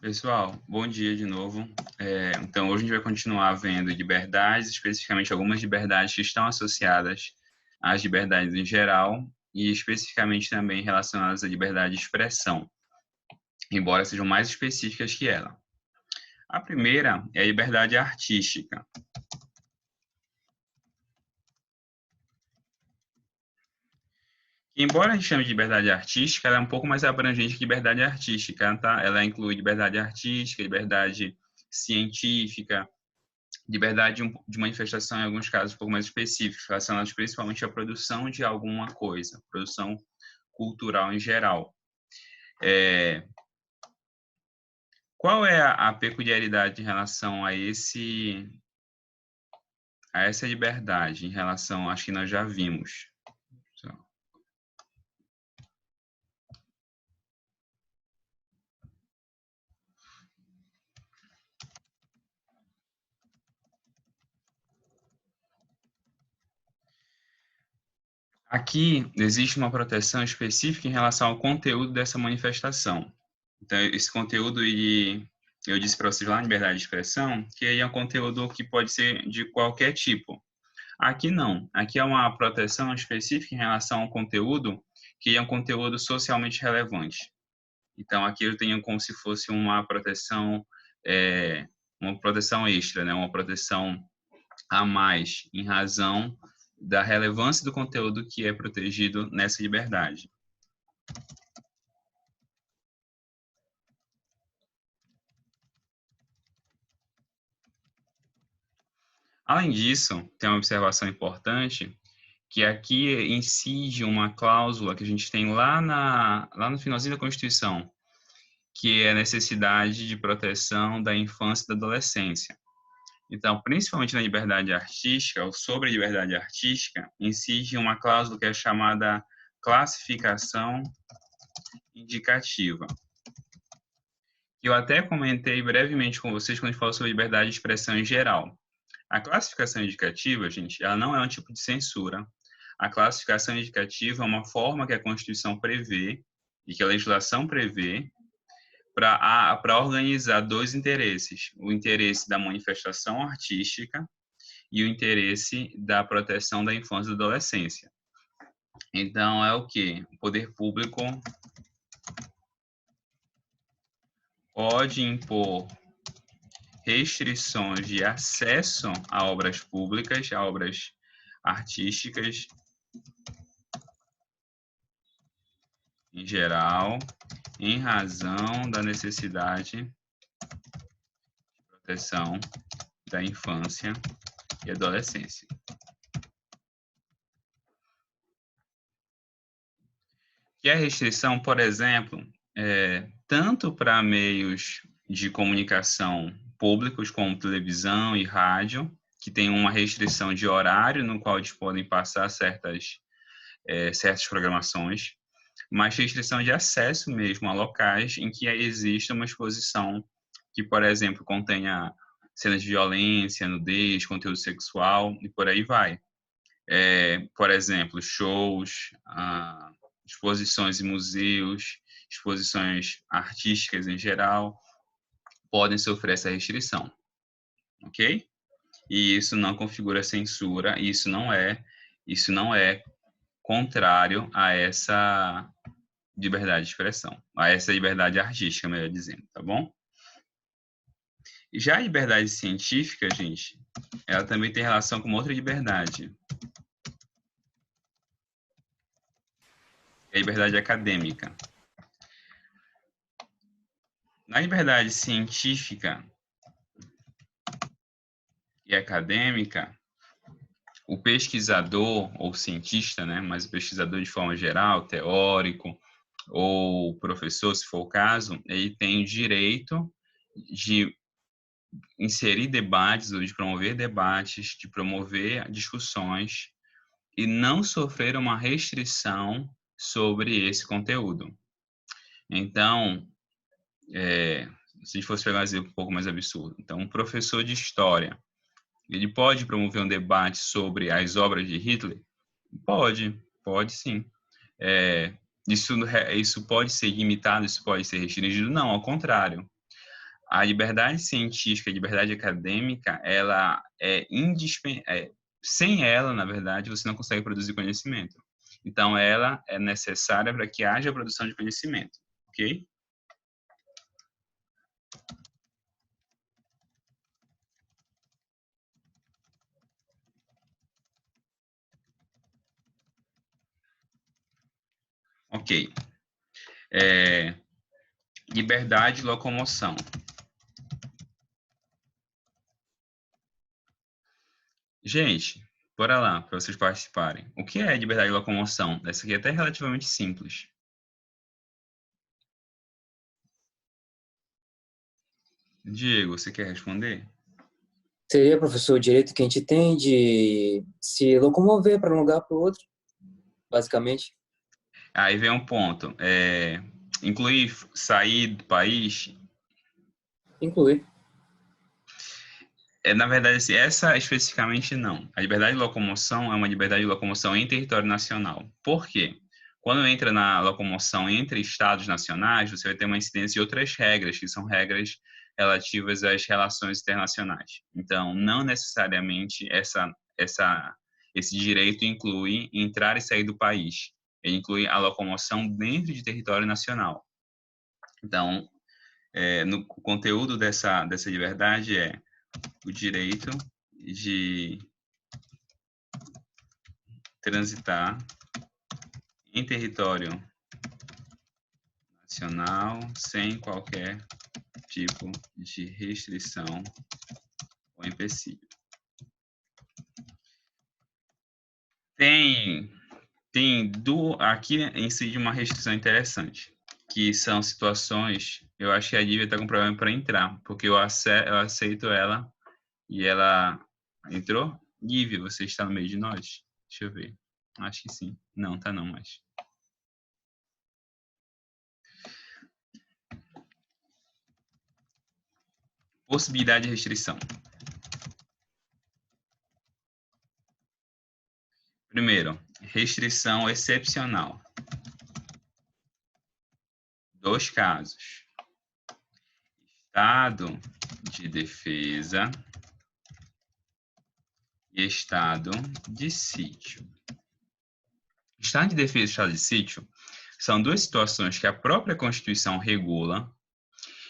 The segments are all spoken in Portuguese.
Pessoal, bom dia de novo. Então, hoje a gente vai continuar vendo liberdades, especificamente algumas liberdades que estão associadas às liberdades em geral e especificamente também relacionadas à liberdade de expressão, embora sejam mais específicas que ela. A primeira é a liberdade artística. Embora a gente chame de liberdade artística, ela é um pouco mais abrangente que liberdade artística, tá? Ela inclui liberdade artística, liberdade científica, liberdade de manifestação em alguns casos um pouco mais específicos, relacionados principalmente à produção de alguma coisa, produção cultural em geral. Qual é a peculiaridade em relação a essa liberdade, em relação, acho que nós já vimos. Aqui existe uma proteção específica em relação ao conteúdo dessa manifestação. Então, esse conteúdo, eu disse para vocês lá na liberdade de expressão, que aí é um conteúdo que pode ser de qualquer tipo. Aqui não. Aqui é uma proteção específica em relação ao conteúdo, que é um conteúdo socialmente relevante. Então, aqui eu tenho como se fosse uma proteção extra, né? Uma proteção a mais, em razão da relevância do conteúdo que é protegido nessa liberdade. Além disso, tem uma observação importante, que aqui incide uma cláusula que a gente tem lá no finalzinho da Constituição, que é a necessidade de proteção da infância e da adolescência. Então, principalmente na liberdade artística, ou sobre a liberdade artística, incide uma cláusula que é chamada classificação indicativa. Eu até comentei brevemente com vocês quando a gente falou sobre liberdade de expressão em geral. A classificação indicativa, gente, ela não é um tipo de censura. A classificação indicativa é uma forma que a Constituição prevê e que a legislação prevê para organizar dois interesses: o interesse da manifestação artística e o interesse da proteção da infância e da adolescência. Então, é o que? O poder público pode impor restrições de acesso a obras públicas, a obras artísticas em geral, em razão da necessidade de proteção da infância e adolescência. E a restrição, por exemplo, tanto para meios de comunicação públicos, como televisão e rádio, que tem uma restrição de horário no qual eles podem passar certas programações, mas restrição de acesso mesmo a locais em que exista uma exposição que, por exemplo, contenha cenas de violência, nudez, conteúdo sexual e por aí vai. Por exemplo, shows, exposições em museus, exposições artísticas em geral, podem sofrer essa restrição, ok? E isso não configura censura, e isso não é contrário a essa liberdade de expressão, a essa liberdade artística, melhor dizendo, tá bom? Já a liberdade científica, gente, ela também tem relação com uma outra liberdade, que é a liberdade acadêmica. Na liberdade científica e acadêmica, o pesquisador ou cientista, né, mas o pesquisador de forma geral, teórico ou professor, se for o caso, ele tem direito de inserir debates ou de promover debates, de promover discussões e não sofrer uma restrição sobre esse conteúdo. Então, se a gente fosse pegar um exemplo um pouco mais absurdo, então um professor de história, ele pode promover um debate sobre as obras de Hitler? Pode sim. Isso pode ser limitado, isso pode ser restringido? Não, ao contrário. a liberdade científica, a liberdade acadêmica, ela é indispensável. Sem ela, na verdade, você não consegue produzir conhecimento. Então, ela é necessária para que haja produção de conhecimento, ok? Ok. Liberdade de locomoção. Gente, bora lá, para vocês participarem. O que é liberdade de locomoção? Essa aqui é até relativamente simples. Diego, você quer responder? Seria, professor, o direito que a gente tem de se locomover para um lugar para o outro, basicamente. Aí vem um ponto. Incluir sair do país. Incluir. Na verdade, assim, essa especificamente não. A liberdade de locomoção é uma liberdade de locomoção em território nacional. Por quê? Quando entra na locomoção entre estados nacionais, você vai ter uma incidência de outras regras, que são regras relativas às relações internacionais. Então, não necessariamente esse direito inclui entrar e sair do país. Ele inclui a locomoção dentro de território nacional. Então, no conteúdo dessa liberdade o direito de transitar em território nacional sem qualquer tipo de restrição ou empecilho. Aqui incide uma restrição interessante, que são situações, eu acho que a Lívia está com problema para entrar, porque eu aceito ela e ela entrou. Lívia, você está no meio de nós? Deixa eu ver. Acho que sim. Não, tá não, mas... Possibilidade de restrição. Primeiro, restrição excepcional. Dois casos. Estado de defesa e estado de sítio. Estado de defesa e estado de sítio são duas situações que a própria Constituição regula,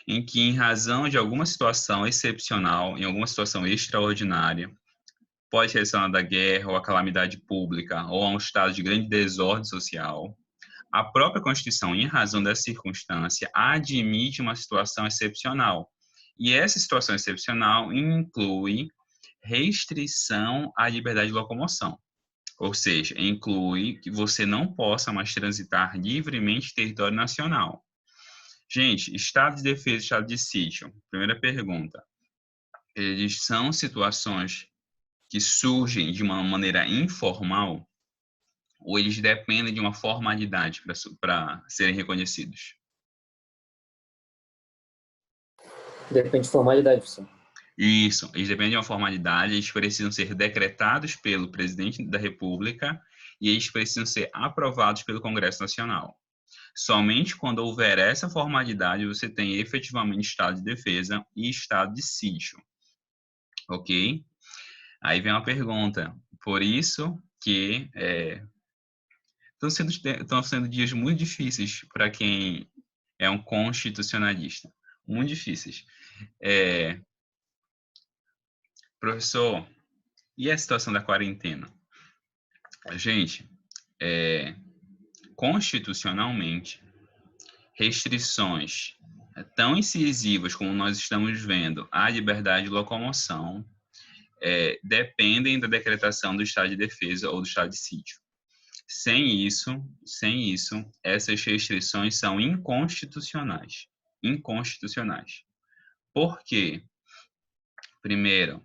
em que, em razão de alguma situação excepcional, em alguma situação extraordinária, pode ser relacionada à guerra ou à calamidade pública ou a um estado de grande desordem social, a própria Constituição, em razão dessa circunstância, admite uma situação excepcional. E essa situação excepcional inclui restrição à liberdade de locomoção. Ou seja, inclui que você não possa mais transitar livremente em território nacional. Gente, estado de defesa e estado de sítio. Primeira pergunta. Eles são situações que surgem de uma maneira informal ou eles dependem de uma formalidade para serem reconhecidos? Depende de formalidade, professor. Isso, eles dependem de uma formalidade, eles precisam ser decretados pelo presidente da República e eles precisam ser aprovados pelo Congresso Nacional. Somente quando houver essa formalidade, você tem efetivamente estado de defesa e estado de sítio. Ok? Aí vem uma pergunta. Por isso que estão sendo dias muito difíceis para quem é um constitucionalista. Muito difíceis. Professor, e a situação da quarentena? Gente, constitucionalmente, restrições tão incisivas como nós estamos vendo à liberdade de locomoção dependem da decretação do estado de defesa ou do estado de sítio. Sem isso, essas restrições são inconstitucionais. Inconstitucionais. Por quê? Primeiro,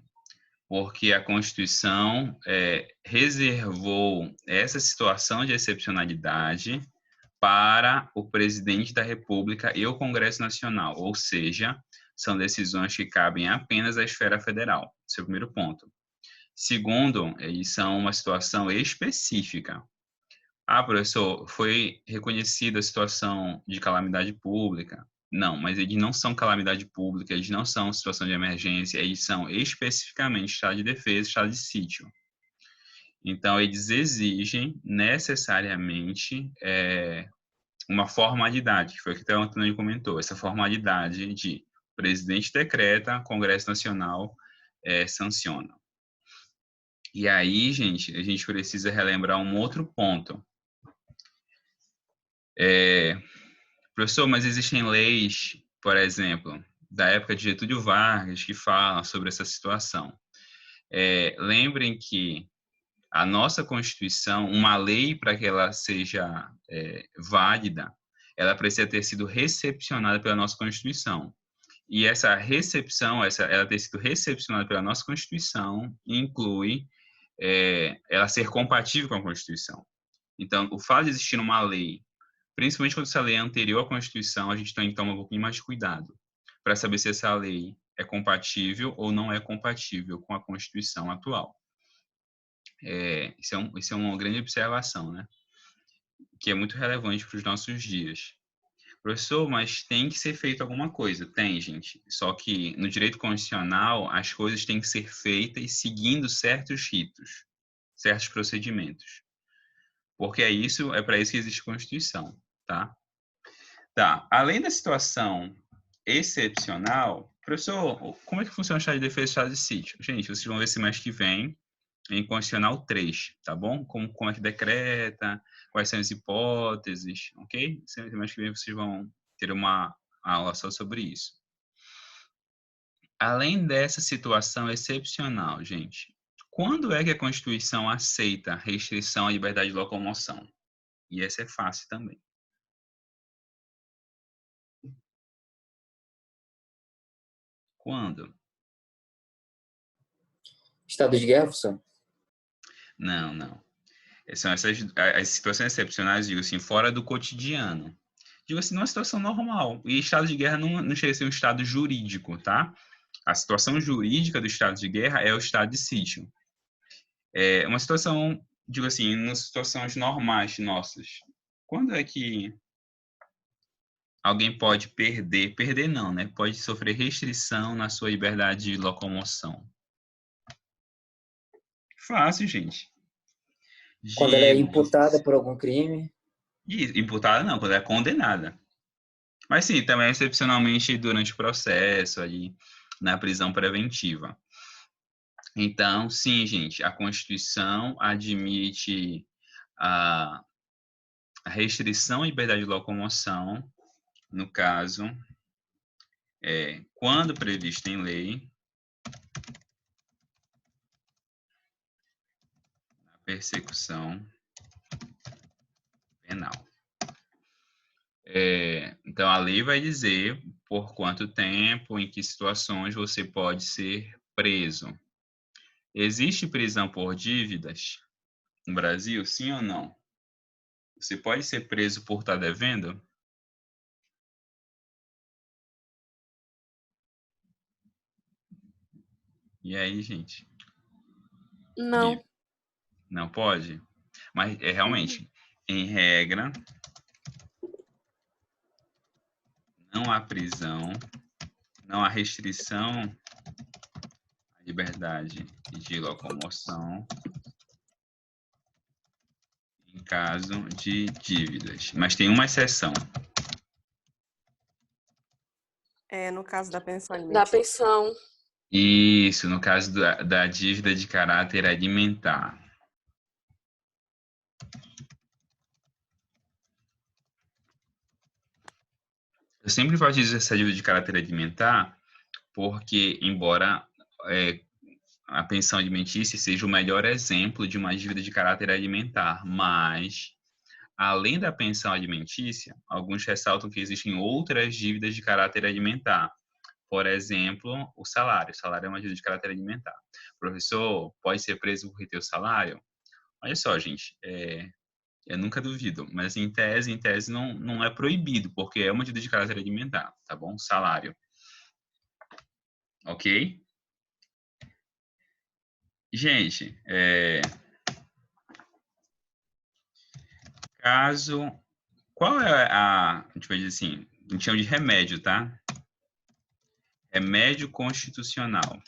porque a Constituição reservou essa situação de excepcionalidade para o presidente da República e o Congresso Nacional, ou seja, são decisões que cabem apenas à esfera federal. Esse é o primeiro ponto. Segundo, eles são uma situação específica. Ah, professor, foi reconhecida a situação de calamidade pública. Não, mas eles não são calamidade pública, eles não são situação de emergência, eles são especificamente estado de defesa, estado de sítio. Então, eles exigem necessariamente uma formalidade, que foi o que o Antônio comentou, essa formalidade de presidente decreta, Congresso Nacional sanciona. E aí, gente, a gente precisa relembrar um outro ponto. Professor, mas existem leis, por exemplo, da época de Getúlio Vargas, que falam sobre essa situação. Lembrem que a nossa Constituição, uma lei, para que ela seja válida, ela precisa ter sido recepcionada pela nossa Constituição. E essa recepção, ela ter sido recepcionada pela nossa Constituição, inclui ela ser compatível com a Constituição. Então, o fato de existir uma lei, principalmente quando essa lei é anterior à Constituição, a gente tem que tomar um pouquinho mais de cuidado para saber se essa lei é compatível ou não é compatível com a Constituição atual. Isso é uma grande observação, né? Que é muito relevante para os nossos dias. Professor, mas tem que ser feito alguma coisa. Tem, gente. Só que no direito constitucional, as coisas têm que ser feitas seguindo certos ritos, certos procedimentos. Porque é para isso que existe a Constituição, tá? Tá. Além da situação excepcional, professor, como é que funciona o estado de defesa e o estado de sítio? Gente, vocês vão ver semestre que vem em Constitucional 3, tá bom? Como é que decreta, quais são as hipóteses, ok? Semestre que vem vocês vão ter uma aula só sobre isso. Além dessa situação excepcional, gente, quando é que a Constituição aceita restrição à liberdade de locomoção? E essa é fácil também. Quando? Estado de guerra, professor? Não. São essas as situações excepcionais, digo assim, fora do cotidiano. Digo assim, numa situação normal. E estado de guerra não chega a ser um estado jurídico, tá? A situação jurídica do estado de guerra é o estado de sítio. É uma situação, digo assim, nas situações normais nossas. Quando é que alguém pode perder não, né? Pode sofrer restrição na sua liberdade de locomoção? Fácil, gente. Quando ela é Diego. imputada por algum crime? Imputada não, quando é condenada. Mas sim, também excepcionalmente durante o processo, ali, na prisão preventiva. Então, sim, gente, a Constituição admite a restrição à liberdade de locomoção, no caso, quando previsto em lei, a persecução penal. Então, a lei vai dizer por quanto tempo, em que situações você pode ser preso. Existe prisão por dívidas no Brasil, sim ou não? Você pode ser preso por estar devendo? E aí, gente? Não. Não pode? Mas realmente, em regra, não há prisão, não há restrição à liberdade de locomoção em caso de dívidas. Mas tem uma exceção. No caso da pensão Da alimentícia. pensão. Isso, no caso da dívida de caráter alimentar. Eu sempre enfatizo essa dívida de caráter alimentar porque, embora a pensão alimentícia seja o melhor exemplo de uma dívida de caráter alimentar, mas, além da pensão alimentícia, alguns ressaltam que existem outras dívidas de caráter alimentar. Por exemplo, o salário. O salário é uma dívida de caráter alimentar. Professor, pode ser preso por reter o salário? Olha só, gente, eu nunca duvido, mas em tese não é proibido, porque é uma dívida de caráter alimentar, tá bom? Salário. Ok? Gente, qual é a, a gente vai dizer assim, A gente chama de remédio, tá? Remédio constitucional.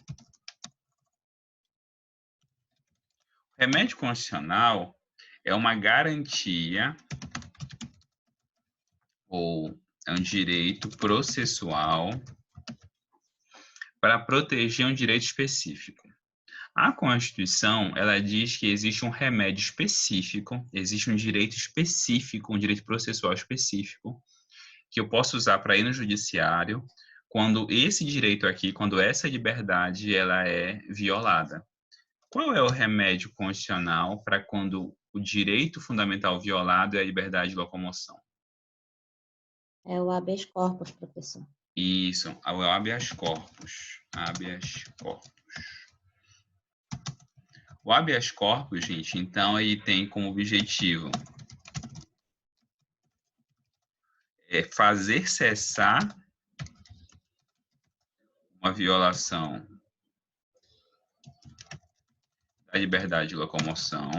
Remédio constitucional é uma garantia ou é um direito processual para proteger um direito específico. A Constituição, ela diz que existe um remédio específico, existe um direito específico, um direito processual específico, que eu posso usar para ir no judiciário quando esse direito aqui, quando essa liberdade, ela é violada. Qual é o remédio constitucional para quando o direito fundamental violado é a liberdade de locomoção? É o habeas corpus, professor. Isso, o habeas corpus. Habeas corpus. O habeas corpus, gente, então, ele tem como objetivo fazer cessar uma violação da liberdade de locomoção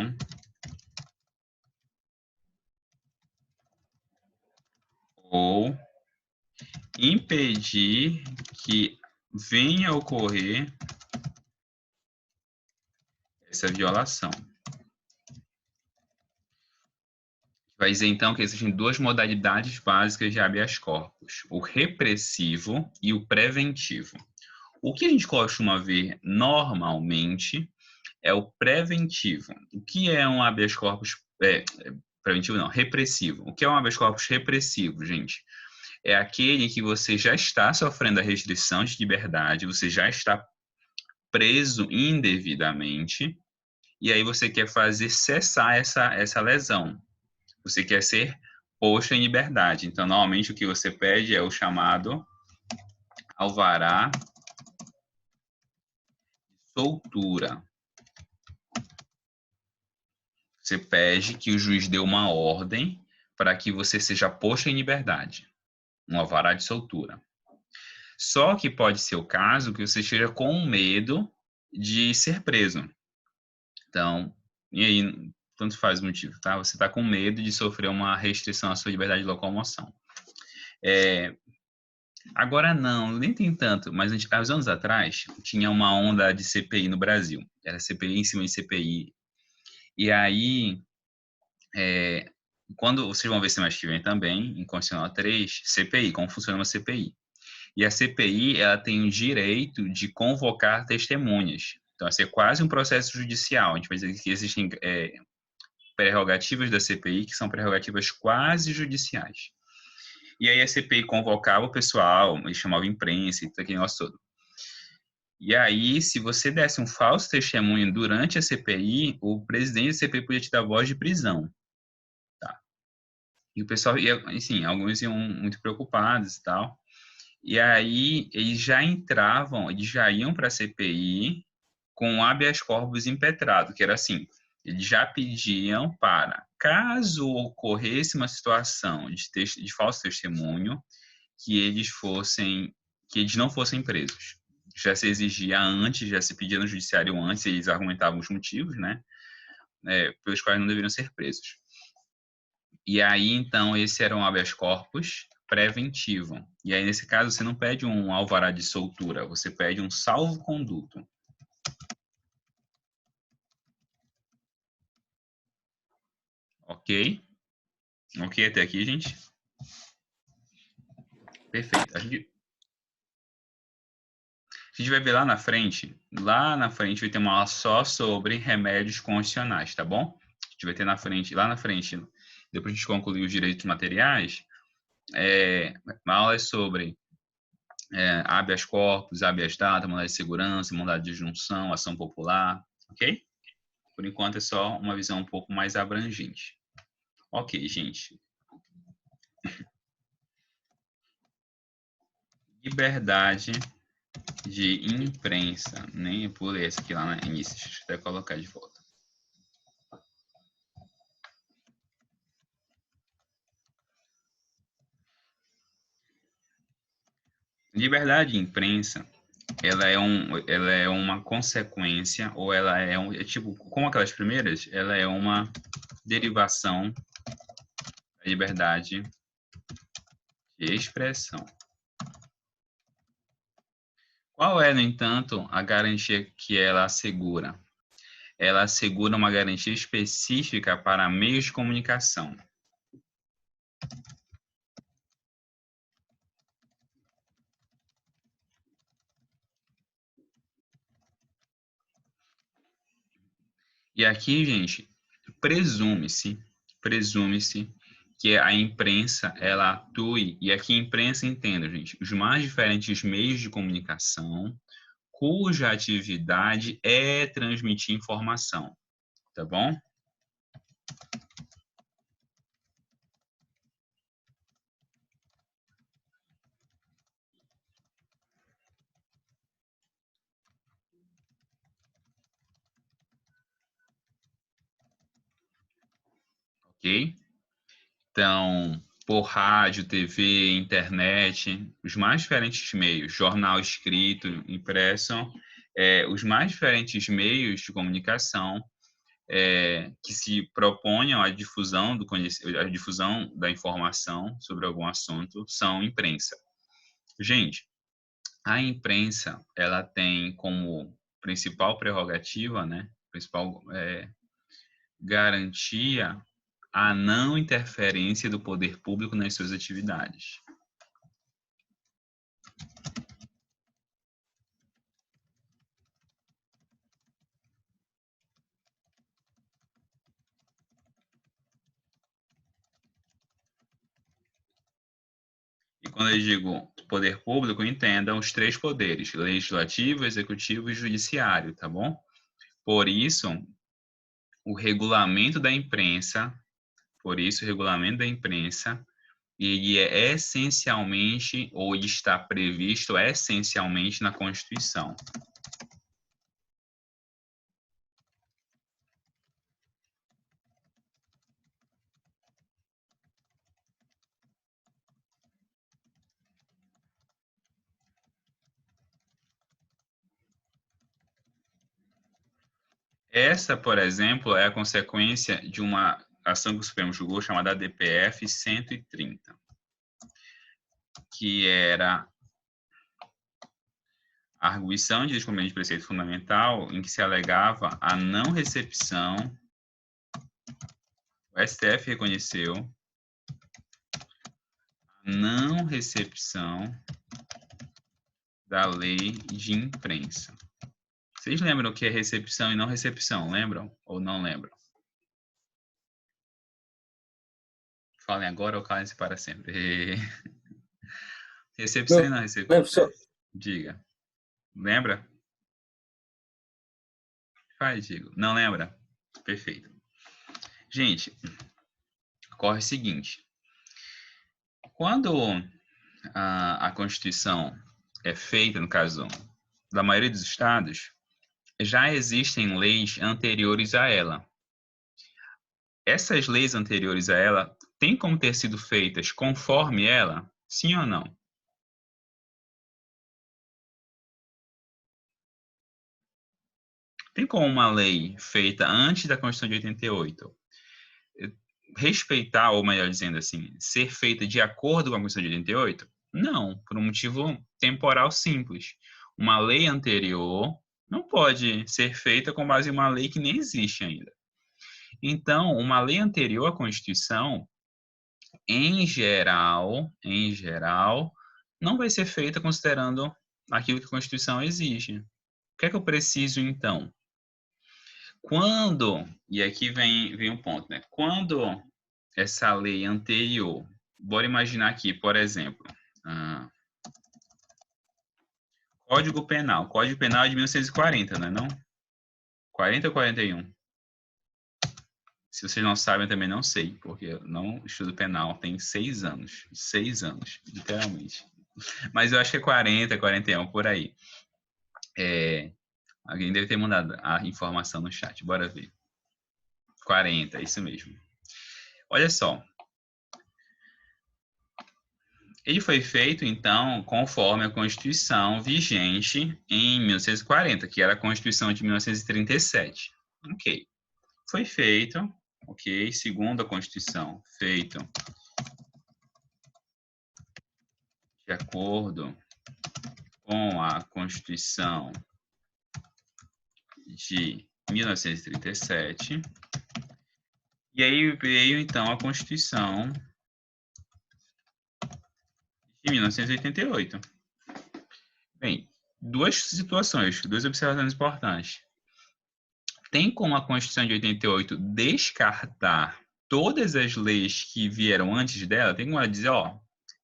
ou impedir que venha a ocorrer essa violação. Vai dizer, então, que existem duas modalidades básicas de habeas corpus, o repressivo e o preventivo. O que a gente costuma ver normalmente é o preventivo. O que é um habeas corpus preventivo? Não, repressivo. O que é um habeas corpus repressivo, gente? É aquele que você já está sofrendo a restrição de liberdade, você já está preso indevidamente, e aí você quer fazer cessar essa lesão. Você quer ser posto em liberdade. Então, normalmente, o que você pede é o chamado alvará de soltura. Você pede que o juiz dê uma ordem para que você seja posto em liberdade. Um alvará de soltura. Só que pode ser o caso que você esteja com medo de ser preso. Então, e aí, tanto faz o motivo, tá? Você está com medo de sofrer uma restrição à sua liberdade de locomoção. Agora não, nem tem tanto, mas há uns anos atrás tinha uma onda de CPI no Brasil. Era CPI em cima de CPI. E aí, quando vocês vão ver semestre que vem também, em Constitucional 3, CPI, como funciona uma CPI. E a CPI, ela tem o direito de convocar testemunhas. Então, assim, é quase um processo judicial. A gente vai dizer que existem prerrogativas da CPI que são prerrogativas quase judiciais. E aí a CPI convocava o pessoal, eles chamavam imprensa e aquele negócio todo. E aí, se você desse um falso testemunho durante a CPI, o presidente da CPI podia te dar voz de prisão. Tá? E o pessoal, assim, alguns iam muito preocupados e tal. E aí, eles já iam para a CPI com o habeas corpus impetrado, que era assim, eles já pediam para, caso ocorresse uma situação de falso testemunho, que eles não fossem presos. Já se exigia antes, já se pedia no judiciário antes, eles argumentavam os motivos, né, pelos quais não deveriam ser presos. E aí, então, esse era um habeas corpus preventivo. E aí, nesse caso, você não pede um alvará de soltura, você pede um salvo-conduto. Ok? Ok até aqui, gente? Perfeito. A gente vai ver lá na frente vai ter uma aula só sobre remédios constitucionais, tá bom? A gente vai ter lá na frente, depois a gente concluir os direitos materiais, uma aula sobre habeas corpus, habeas data, mandado de segurança, mandado de junção, ação popular, ok? Por enquanto é só uma visão um pouco mais abrangente. Ok, gente. Liberdade de imprensa. Nem pulei essa aqui lá no início, deixa eu até colocar de volta. Liberdade de imprensa, ela é uma consequência, ou ela é tipo, como aquelas primeiras, ela é uma derivação da liberdade de expressão. Qual é, no entanto, a garantia que ela assegura? Ela assegura uma garantia específica para meios de comunicação. E aqui, gente, presume-se que a imprensa, ela atue, e aqui imprensa, entenda, gente, os mais diferentes meios de comunicação, cuja atividade é transmitir informação, tá bom? Ok? Então, por rádio, TV, internet, os mais diferentes meios, jornal escrito, impresso, os mais diferentes meios de comunicação que se proponham à difusão à difusão da informação sobre algum assunto são imprensa. Gente, a imprensa, ela tem como principal prerrogativa, né, principal garantia a não interferência do poder público nas suas atividades. E quando eu digo poder público, entendam os três poderes: legislativo, executivo e judiciário, tá bom? Por isso, o regulamento da imprensa, ele é essencialmente, ou ele está previsto essencialmente na Constituição. Essa, por exemplo, é a consequência de uma ação que o Supremo julgou chamada DPF 130, que era a arguição de descumprimento de preceito fundamental em que se alegava a não recepção, o STF reconheceu a não recepção da lei de imprensa. Vocês lembram o que é recepção e não recepção? Lembram ou não lembram? Falem agora ou calem-se para sempre. Recepção e não recepção. Professor, Diga. Lembra? Faz, digo. Não lembra? Perfeito. Gente, ocorre o seguinte. Quando a Constituição é feita, no caso da maioria dos estados, já existem leis anteriores a ela. Essas leis anteriores a ela têm como ter sido feitas conforme ela? Sim ou não? Tem como uma lei feita antes da Constituição de 88 respeitar, ou melhor dizendo assim, ser feita de acordo com a Constituição de 88? Não, por um motivo temporal simples. Uma lei anterior não pode ser feita com base em uma lei que nem existe ainda. Então, uma lei anterior à Constituição, em geral, não vai ser feita considerando aquilo que a Constituição exige. O que é que eu preciso, então? E aqui vem um ponto, né? Quando essa lei anterior, bora imaginar aqui, por exemplo, Código Penal. Código Penal é de 1940, não é não? 40 ou 41? Se vocês não sabem, eu também não sei, porque eu não estudo penal, tem 6 anos. 6 anos, literalmente. Mas eu acho que é 40, 41, por aí. Alguém deve ter mandado a informação no chat, bora ver. 40, isso mesmo. Olha só. Ele foi feito, então, conforme a Constituição vigente em 1940, que era a Constituição de 1937. Ok. Foi feito, ok, segundo a Constituição, feito de acordo com a Constituição de 1937. E aí veio, então, a Constituição de 1988. Bem, duas situações, duas observações importantes. Tem como a Constituição de 88 descartar todas as leis que vieram antes dela? Tem como ela dizer, ó,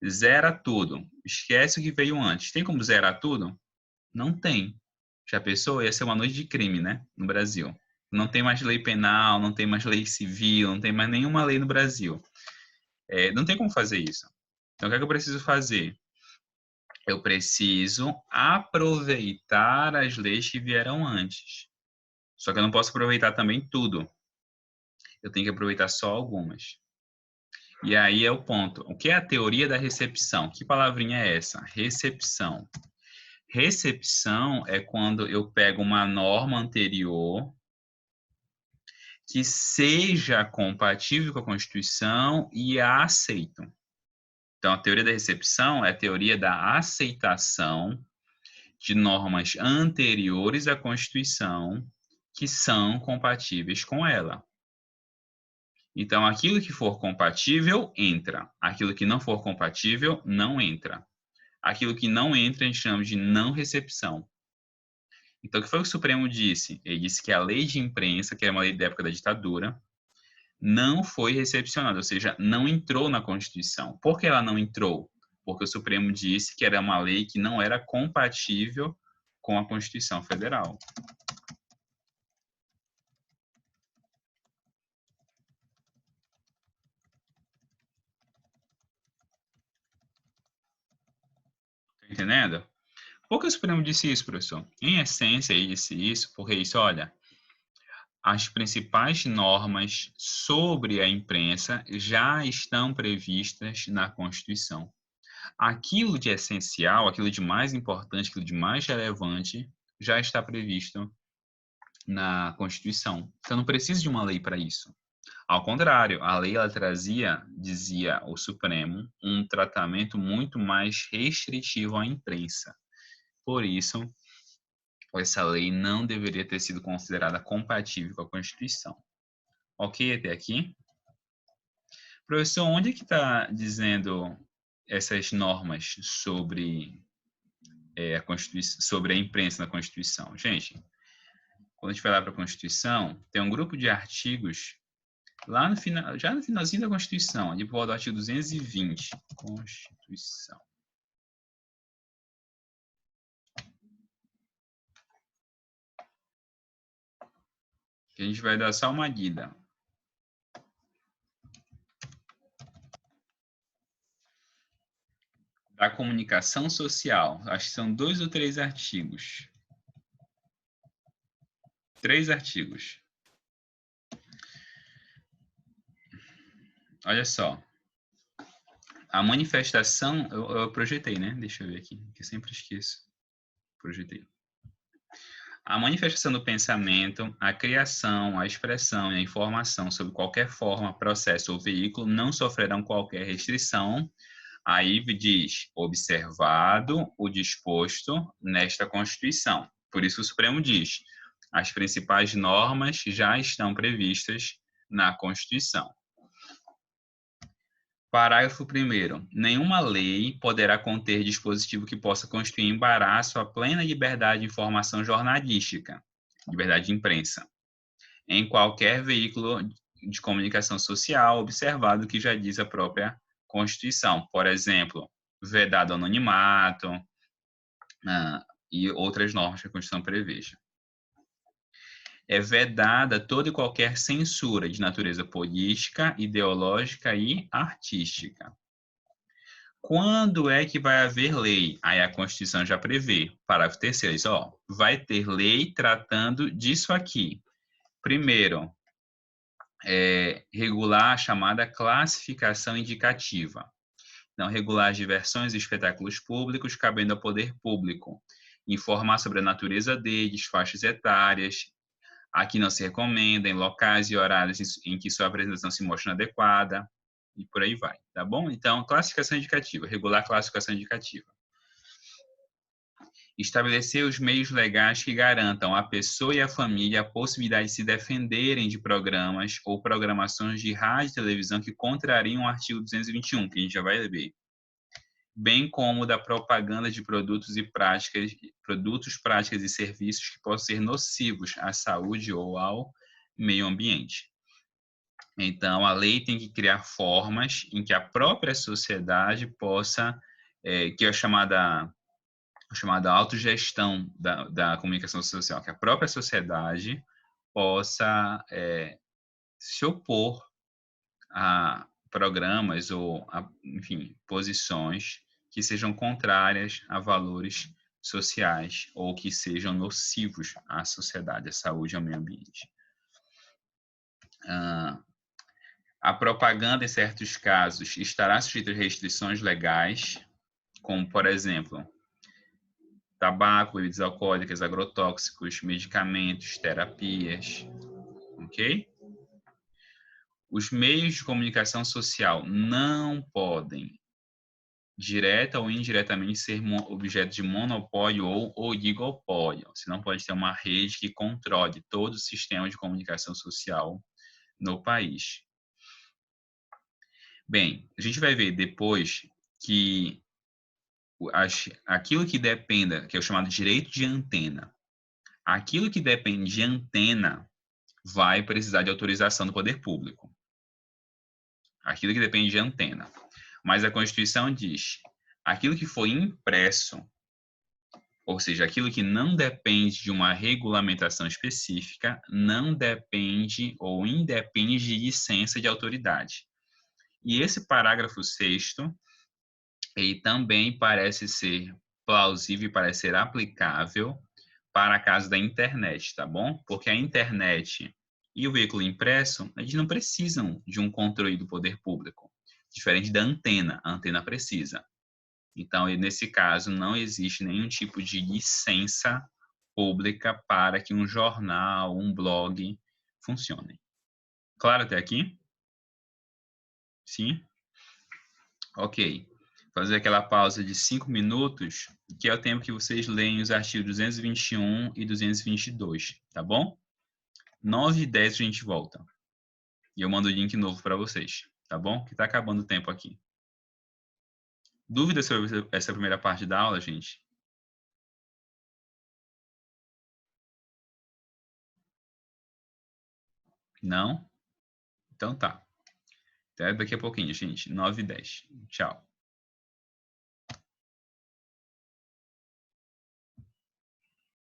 zera tudo, esquece o que veio antes. Tem como zerar tudo? Não tem. Já pensou? Ia ser uma noite de crime, né? No Brasil. Não tem mais lei penal, não tem mais lei civil, não tem mais nenhuma lei no Brasil. Não tem como fazer isso. Então, o que é que eu preciso fazer? Eu preciso aproveitar as leis que vieram antes. Só que eu não posso aproveitar também tudo. Eu tenho que aproveitar só algumas. E aí é o ponto. O que é a teoria da recepção? Que palavrinha é essa? Recepção. Recepção é quando eu pego uma norma anterior que seja compatível com a Constituição e a aceito. Então, a teoria da recepção é a teoria da aceitação de normas anteriores à Constituição que são compatíveis com ela. Então, aquilo que for compatível, entra. Aquilo que não for compatível, não entra. Aquilo que não entra, a gente chama de não recepção. Então, o que foi que o Supremo disse? Ele disse que a lei de imprensa, que é uma lei da época da ditadura, não foi recepcionada, ou seja, não entrou na Constituição. Por que ela não entrou? Porque o Supremo disse que era uma lei que não era compatível com a Constituição Federal. Tá entendendo? Por que o Supremo disse isso, professor? Em essência, ele disse isso porque ele disse, olha, as principais normas sobre a imprensa já estão previstas na Constituição. Aquilo de essencial, aquilo de mais importante, aquilo de mais relevante, já está previsto na Constituição. Então, não precisa de uma lei para isso. Ao contrário, a lei ela dizia o Supremo, um tratamento muito mais restritivo à imprensa. Por isso, essa lei não deveria ter sido considerada compatível com a Constituição. Ok até aqui? Professor, onde é que está dizendo essas normas sobre a Constituição, sobre a imprensa na Constituição? Gente, quando a gente vai lá para a Constituição, tem um grupo de artigos lá no final, já no finalzinho da Constituição, ali por volta do artigo 220, Constituição. Que a gente vai dar só uma lida. Da comunicação social, acho que são 2 ou 3 artigos. 3 artigos. Olha só. A manifestação, eu projetei, né? Deixa eu ver aqui, que eu sempre esqueço. Projetei. A manifestação do pensamento, a criação, a expressão e a informação sobre qualquer forma, processo ou veículo não sofrerão qualquer restrição. Aí diz, observado o disposto nesta Constituição. Por isso o Supremo diz, as principais normas já estão previstas na Constituição. Parágrafo 1º. Nenhuma lei poderá conter dispositivo que possa constituir embaraço à plena liberdade de informação jornalística, liberdade de imprensa, em qualquer veículo de comunicação social, observado o que já diz a própria Constituição. Por exemplo, vedado anonimato e outras normas que a Constituição preveja. É vedada toda e qualquer censura de natureza política, ideológica e artística. Quando é que vai haver lei? Aí a Constituição já prevê. Parágrafo 3º, vai ter lei tratando disso aqui. Primeiro, regular a chamada classificação indicativa. Não, regular as diversões e espetáculos públicos, cabendo ao poder público. Informar sobre a natureza deles, faixas etárias, a que não se recomenda, em locais e horários em que sua apresentação se mostra inadequada. e por aí vai, tá bom? Então, classificação indicativa, regular classificação indicativa. Estabelecer os meios legais que garantam à pessoa e à família a possibilidade de se defenderem de programas ou programações de rádio e televisão que contrariam o artigo 221, que a gente já vai ver, bem como da propaganda de produtos, práticas e serviços que possam ser nocivos à saúde ou ao meio ambiente. Então, a lei tem que criar formas em que a própria sociedade possa, que é a chamada autogestão da comunicação social, que a própria sociedade possa se opor a programas ou, enfim, posições que sejam contrárias a valores sociais ou que sejam nocivos à sociedade, à saúde e ao meio ambiente. A propaganda, em certos casos, estará sujeita a restrições legais, como, por exemplo, tabaco, bebidas alcoólicas, agrotóxicos, medicamentos, terapias, ok? Os meios de comunicação social não podem, direta ou indiretamente, ser objeto de monopólio ou oligopólio. Você não pode ter uma rede que controle todo o sistema de comunicação social no país. Bem, a gente vai ver depois que aquilo que dependa, que é o chamado direito de antena, aquilo que depende de antena vai precisar de autorização do poder público. Aquilo que depende de antena. Mas a Constituição diz, aquilo que foi impresso, ou seja, aquilo que não depende de uma regulamentação específica, não depende ou independe de licença de autoridade. E esse parágrafo 6º, ele também parece ser plausível e parece ser aplicável para a caso da internet, tá bom? Porque a internet e o veículo impresso, eles não precisam de um controle do poder público, diferente da antena. A antena precisa. Então, nesse caso, não existe nenhum tipo de licença pública para que um jornal, um blog funcione. Claro até aqui? Sim? Ok. Fazer aquela pausa de 5 minutos, que é o tempo que vocês leem os artigos 221 e 222, tá bom? 9h10 a gente volta. E eu mando o link novo para vocês, tá bom? Que tá acabando o tempo aqui. Dúvidas sobre essa primeira parte da aula, gente? Não? Então tá. Até daqui a pouquinho, gente. 9h10. Tchau.